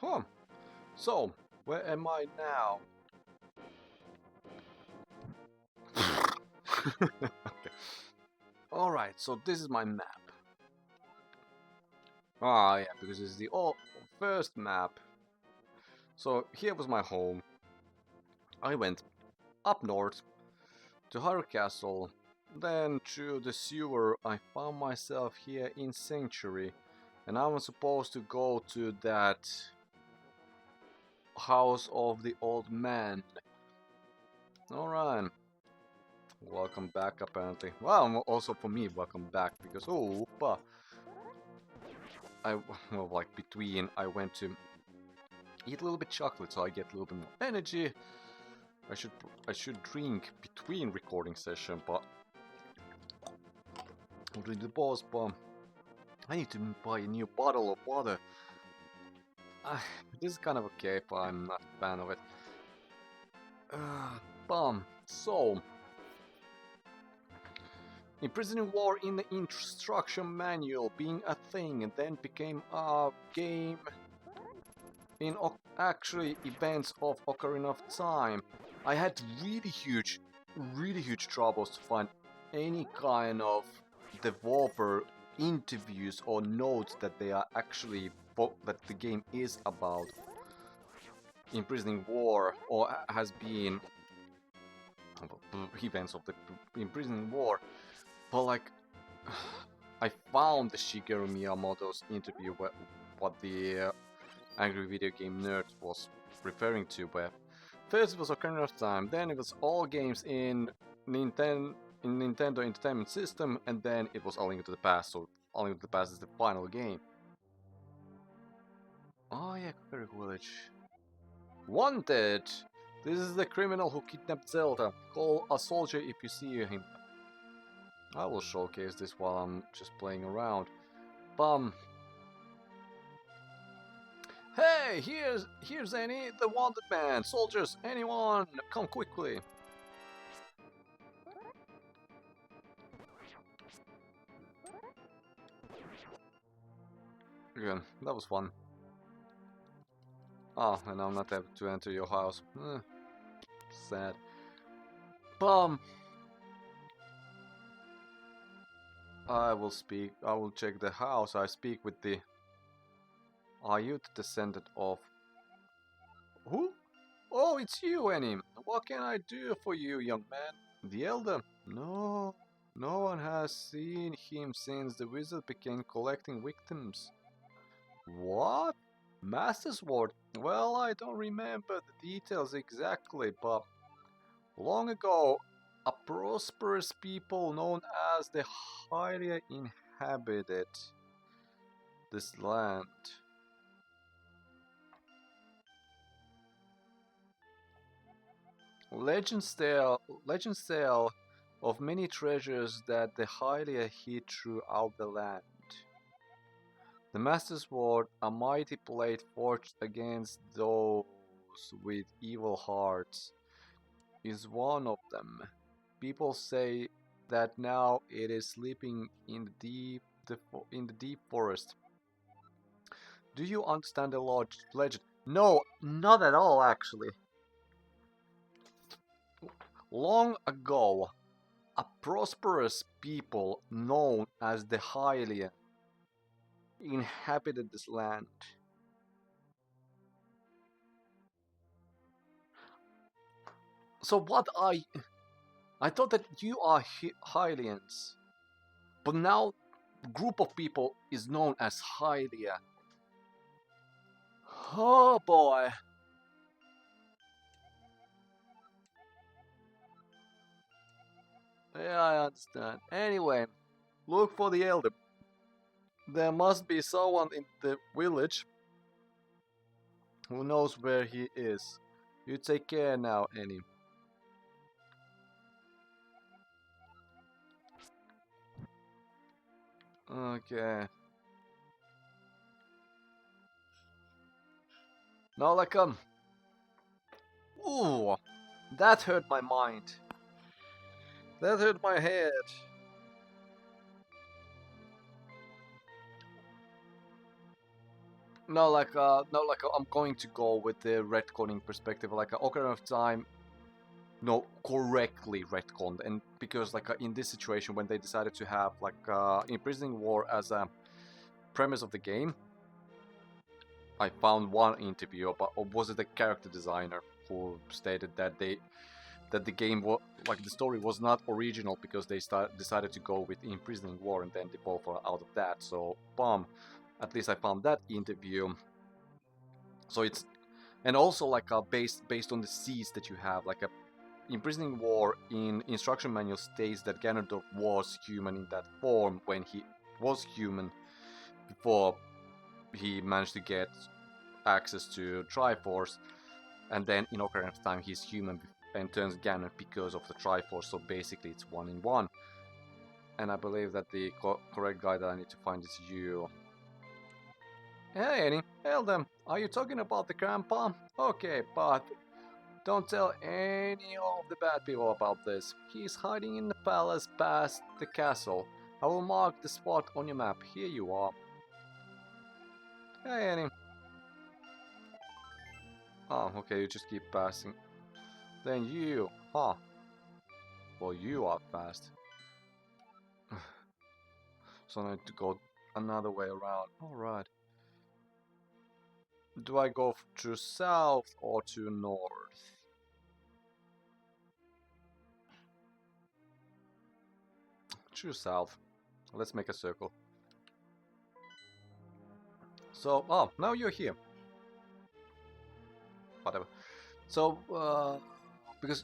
Huh. So, where am I now? Okay. Alright, so this is my map. Ah, yeah, because this is the first map. So, here was my home. I went up north to Hyrule Castle. Then, through the sewer, I found myself here in Sanctuary. And I was supposed to go to that house of the old man. Alright. Welcome back, apparently. Well, also for me, welcome back, because, oh, well, like, between, I went to eat a little bit chocolate, so I get a little bit more energy. I should drink between recording session, but already the boss, but I need to buy a new bottle of water. This is kind of okay, but I'm not a fan of it. So, imprisoning war in the instruction manual being a thing and then became a game in actually events of Ocarina of Time. I had really huge troubles to find any kind of developer interviews or notes that they are actually that the game is about imprisoning war or has been events of the imprisoning war. But like, I found the Shigeru Miyamoto's interview what the Angry Video Game Nerd was referring to, where first it was Ocarina of Time, then it was all games in Nintendo Entertainment System, and then it was A Link to the Past, so A Link to the Past is the final game. Oh yeah, Kakariko Village. Wanted! This is the criminal who kidnapped Zelda. Call a soldier if you see him. I will showcase this while I'm just playing around. Bum. Hey, here's Annie, the wanted man. Soldiers, anyone, come quickly. Again, that was fun. Oh, and I'm not able to enter your house. Sad. Bum. I will check the house. I speak with the... Are you the descendant of... Who? Oh, it's you, Annie. What can I do for you, young man? The elder? No, no one has seen him since the wizard began collecting victims. What? Master Sword? Well, I don't remember the details exactly, but long ago, a prosperous people known as the Hylia inhabited this land. Legends tell of many treasures that the Hylia hid throughout the land. The Master Sword, a mighty blade forged against those with evil hearts, is one of them. People say that now it is sleeping in the deep forest. Do you understand the legend? No, not at all, actually. Long ago, a prosperous people known as the Hylian inhabited this land. So what I thought that you are Hylians, but now group of people is known as Hylia. Oh boy. Yeah, I understand. Anyway, look for the elder. There must be someone in the village who knows where he is. You take care now, Annie. Okay. Now, like, ooh, that hurt my mind. That hurt my head. I'm going to go with the retconning perspective, like Ocarina of Time. No, correctly retconned, and because in this situation when they decided to have imprisoning war as a premise of the game, I found one interview about, or was it the character designer who stated that the game was the story was not original because they decided to go with imprisoning war and then devolve out of that. So, bomb. At least I found that interview. So it's, and also based on the seeds that you have, like a imprisoning war in instruction manual states that Ganondorf was human in that form when he was human before he managed to get access to Triforce, and then in Ocarina of Time he's human and turns Ganon because of the Triforce, so basically it's 1 in 1. And I believe that the correct guy that I need to find is you. Hey Annie, tell them, are you talking about the grandpa? Okay, but don't tell any of the bad people about this. He's hiding in the palace past the castle. I will mark the spot on your map. Here you are. Hey Annie. Oh, okay, you just keep passing. Then you, huh? Well, you are fast. So I need to go another way around. Alright. Do I go to south or to north? Choose south. Let's make a circle. So, oh, now you're here. Whatever. So, because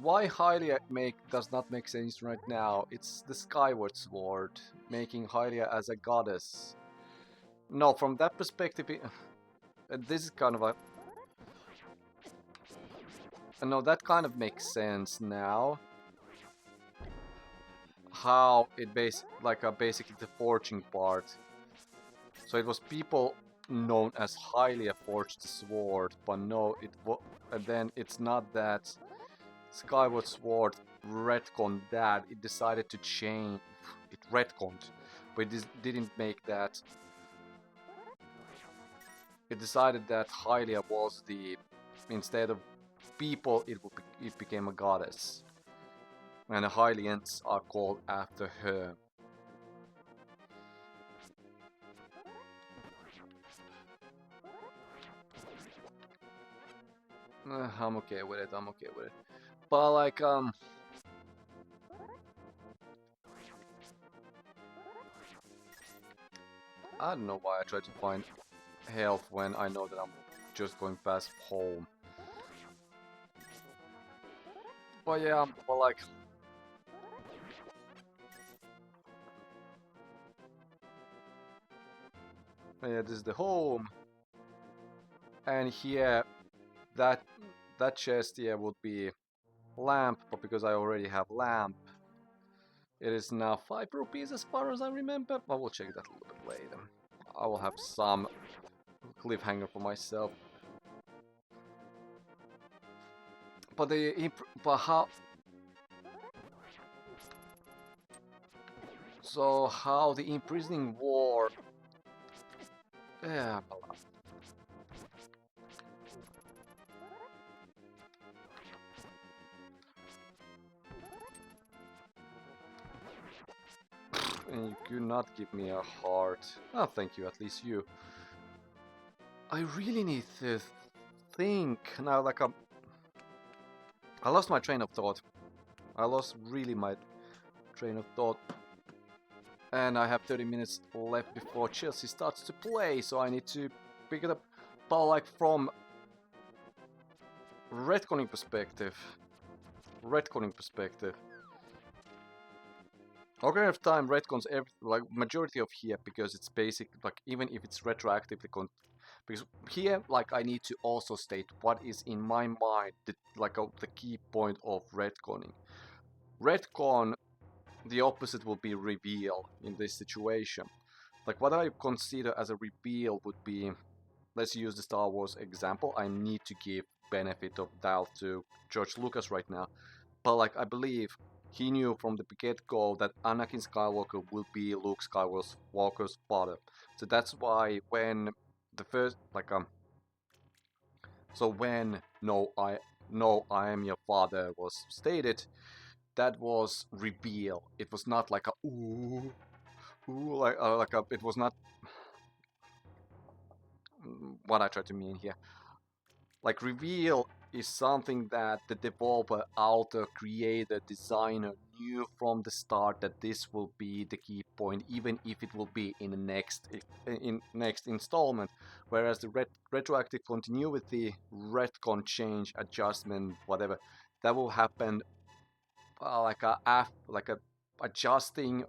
why Hylia does not make sense right now. It's the Skyward Sword making Hylia as a goddess. No, from that perspective, this is kind of a. No, that kind of makes sense now. How it basically the forging part. So it was people known as Hylia forged the sword, but no, and then it's not that Skyward Sword retconned that. It decided to change. It retconned, but it didn't make that. It decided that Hylia was the, instead of people, it became a goddess, and the Hylians are called after her. I'm okay with it. I'm okay with it. But I don't know why I try to find health when I know that I'm just going past home. But yeah, yeah, this is the home, and here, that chest here would be lamp, but because I already have lamp, it is now 5 rupees as far as I remember. I will check that a little bit later. I will have some cliffhanger for myself. But how? So how the imprisoning war? Yeah. And you could not give me a heart. Oh, thank you, at least you. I really need to think now. I lost my train of thought. I lost really my train of thought. And I have 30 minutes left before Chelsea starts to play, so I need to pick it up. But from retconning perspective, Ocarina of Time retcons majority of here because it's basic. Even if it's retroactively because here I need to also state what is in my mind the key point of retconning. Retcon, the opposite will be reveal in this situation. What I consider as a reveal would be, let's use the Star Wars example. I need to give benefit of doubt to George Lucas right now, but I believe he knew from the get-go that Anakin Skywalker will be Luke Skywalker's father. So that's why when the first so when I am your father was stated, that was reveal. It was not like a ooh it was not what I try to mean here. Like reveal is something that the developer, author, creator, designer knew from the start that this will be the key point, even if it will be in the next installment. Whereas the retroactive continuity, retcon change, adjustment, whatever, that will happen like a adjusting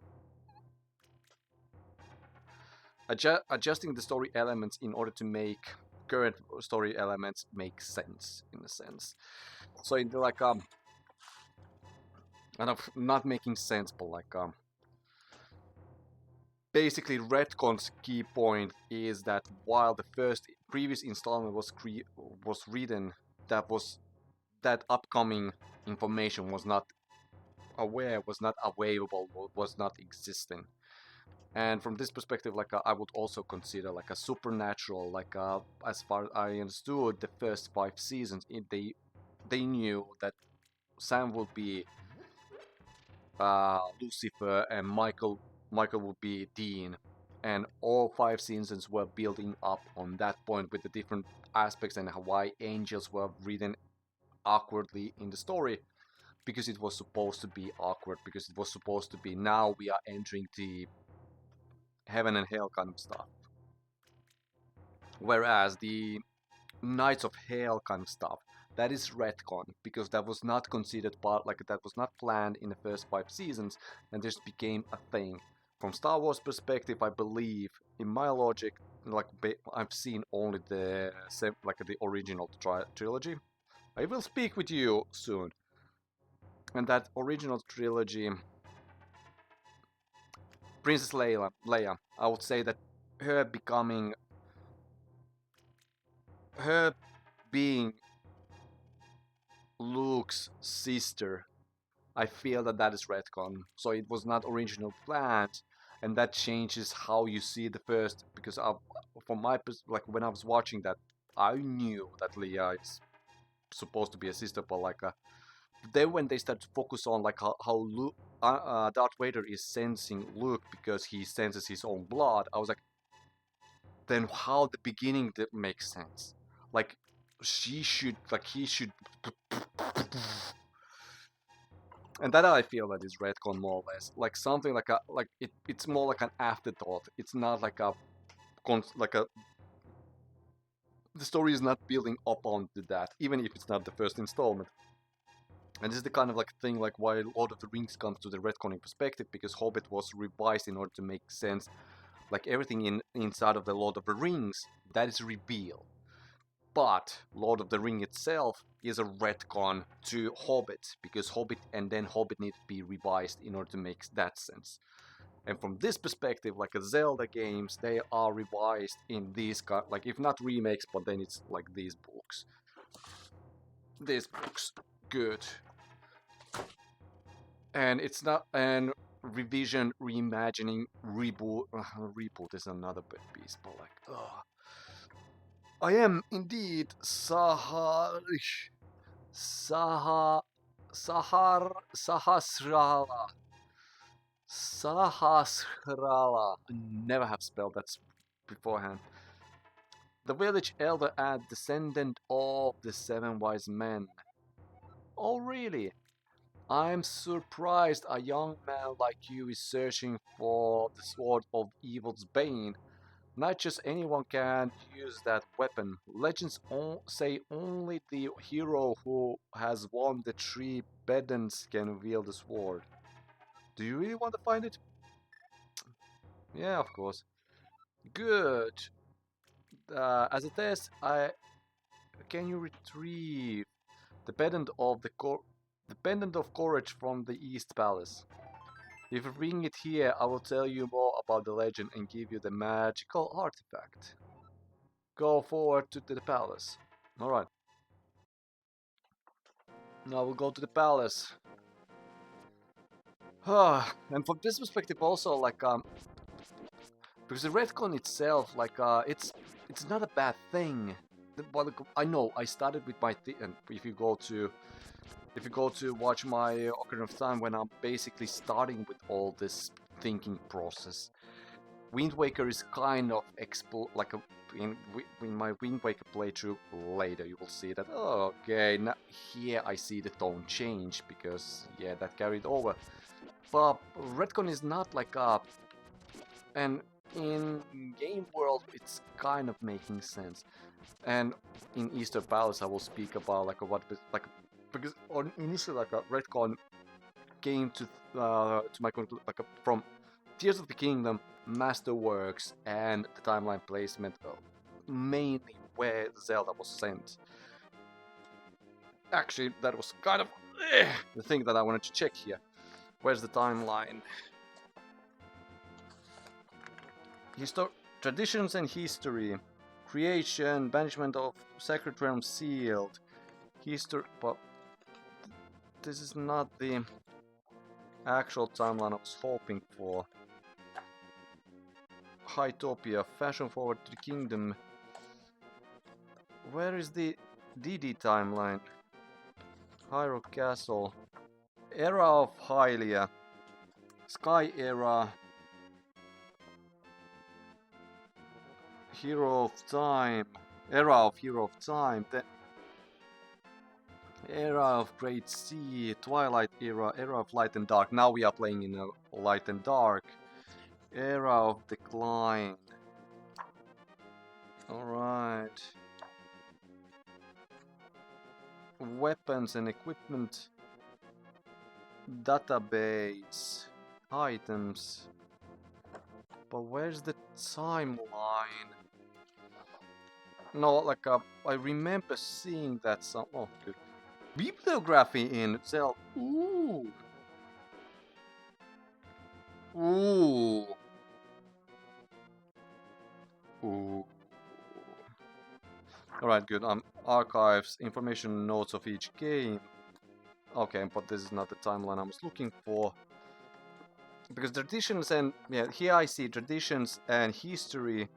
adjusting the story elements in order to make current story elements make sense in a sense. So it kind of not making sense, but basically retcon's key point is that while the previous installment was written, that upcoming information was not available, was not existing. And from this perspective, I would also consider like a supernatural, as far as I understood, the first 5 seasons, they knew that Sam would be Lucifer and Michael would be Dean, and all 5 seasons were building up on that point with the different aspects and why angels were written awkwardly in the story, because it was supposed to be awkward, because it was supposed to be now we are entering the heaven and hell kind of stuff. Whereas the Knights of Hell kind of stuff, that is retcon, because that was not considered part, that was not planned in the first 5 seasons, and just became a thing. From Star Wars perspective, I believe, in my logic, I've seen only the original trilogy. I will speak with you soon. And that original trilogy, Princess Leia, I would say that her being Luke's sister, I feel that is retcon. So it was not original planned, and that changes how you see the first. Because from my when I was watching that, I knew that Leia is supposed to be a sister, but then when they start to focus on how Luke, Darth Vader is sensing Luke because he senses his own blood, I was like, then how the beginning that makes sense? Like he should, and that I feel that is retcon more or less, like something it's more like an afterthought. It's not like a the story is not building up onto that, even if it's not the first installment. And this is the kind of thing why Lord of the Rings comes to the retconning perspective, because Hobbit was revised in order to make sense. Like everything inside of the Lord of the Rings, that is reveal. But Lord of the Ring itself is a retcon to Hobbit, because Hobbit needs to be revised in order to make that sense. And from this perspective, like the Zelda games, they are revised in these if not remakes, but then it's like these books. These books, good. And it's not an revision, reimagining, reboot. Reboot is another bit piece, but I am indeed Sahasrahla. Sahasrahla. I never have spelled that beforehand. The village elder and descendant of the 7 wise men. Oh, really? I'm surprised a young man like you is searching for the sword of evil's bane. Not just anyone can use that weapon. Legends say only the hero who has won the 3 Bedons can wield the sword. Do you really want to find it? Yeah, of course. Good. As a test, can you retrieve the pendant of the pendant of courage from the East Palace? If you bring it here, I will tell you more about the legend and give you the magical artifact. Go forward to the palace. Alright. Now we'll go to the palace. And from this perspective also, like, because the Retcon itself, like, it's not a bad thing. But like, I know I started with my and if you go to watch my Ocarina of Time, when I'm basically starting with all this thinking process, Wind Waker is kind of like in my Wind Waker playthrough later, you will see that, oh, okay, now here I see the tone change, because yeah, that carried over. But Retcon is not like a, and in game world it's kind of making sense. And in Easter Palace I will speak about like what like, because initially like a Retcon came to my like from Tears of the Kingdom, Masterworks, and the timeline placement, mainly where Zelda was sent. Actually, that was kind of the thing that I wanted to check here. Where's the timeline? Traditions and history. Creation, banishment of Sacred Realm sealed. History, but this is not the actual timeline I was hoping for. Hytopia, fashion forward to the kingdom. Where is the DD timeline? Hyrule Castle. Era of Hylia. Sky Era. Hero of Time. Era of Hero of Time. The Era of Great Sea. Twilight Era. Era of Light and Dark. Now we are playing in a Light and Dark. Era of Decline. Alright. Weapons and equipment. Database. Items. But where's the timeline? No, like I remember seeing that some. Oh, good. Bibliography in Zelda. Ooh. Ooh. Ooh. Alright, good. Archives, information notes of each game. Okay, but this is not the timeline I was looking for. Because traditions and, yeah, here I see traditions and history.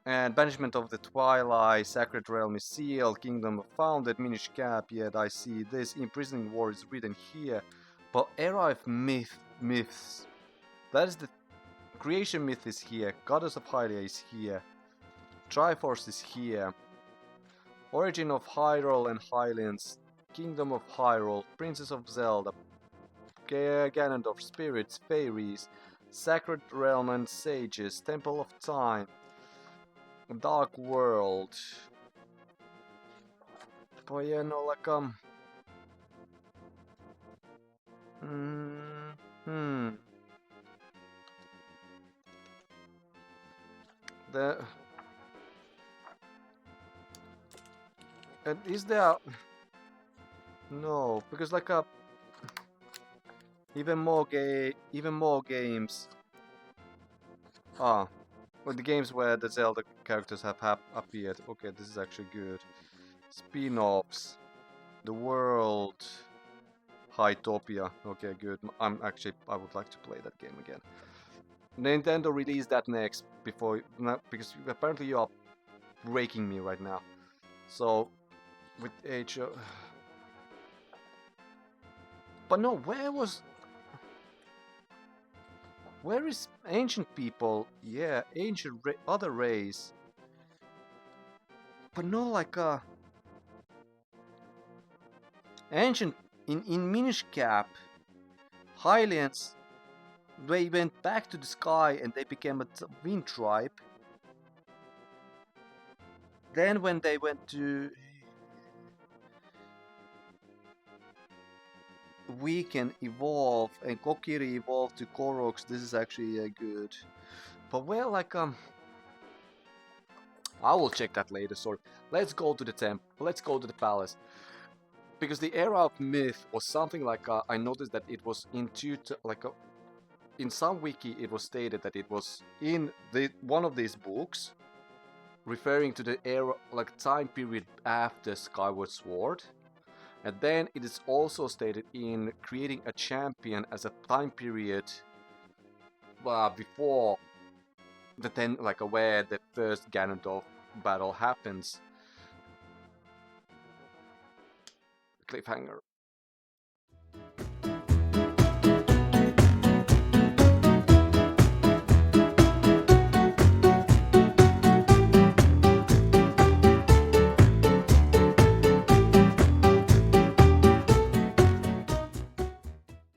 And banishment of the Twilight, Sacred Realm is sealed, Kingdom founded, Minish Cap, yet I see this, imprisoning war is written here. But era of myths, that is the creation myth is here, Goddess of Hylia is here, Triforce is here, origin of Hyrule and Hylians, Kingdom of Hyrule, Princess of Zelda, Ganondorf, Spirits, Fairies, Sacred Realm and Sages, Temple of Time, Dark World. But yeah, no, like the is there no, because like even more games. Well, the games where the Zelda characters have appeared. Okay, this is actually good. Spin-offs. The World. Hytopia. Okay, good. I would like to play that game again. Nintendo released that next because apparently you are breaking me right now. So, with H. But no, where is ancient people? Yeah, ancient other race. But no, like ancient in Minish Cap, Hylians, they went back to the sky and they became a wind tribe. Then when they went to we can evolve, and Kokiri evolved to Koroks. This is actually good. But well, like I will check that later. Sorry. Let's go to the temple. Let's go to the palace. Because the era of myth was something like I noticed that it was in some wiki it was stated that it was in one of these books, referring to the era, like time period after Skyward Sword. And then it is also stated in creating a champion as a time period before the where the first Ganondorf battle happens. Cliffhanger.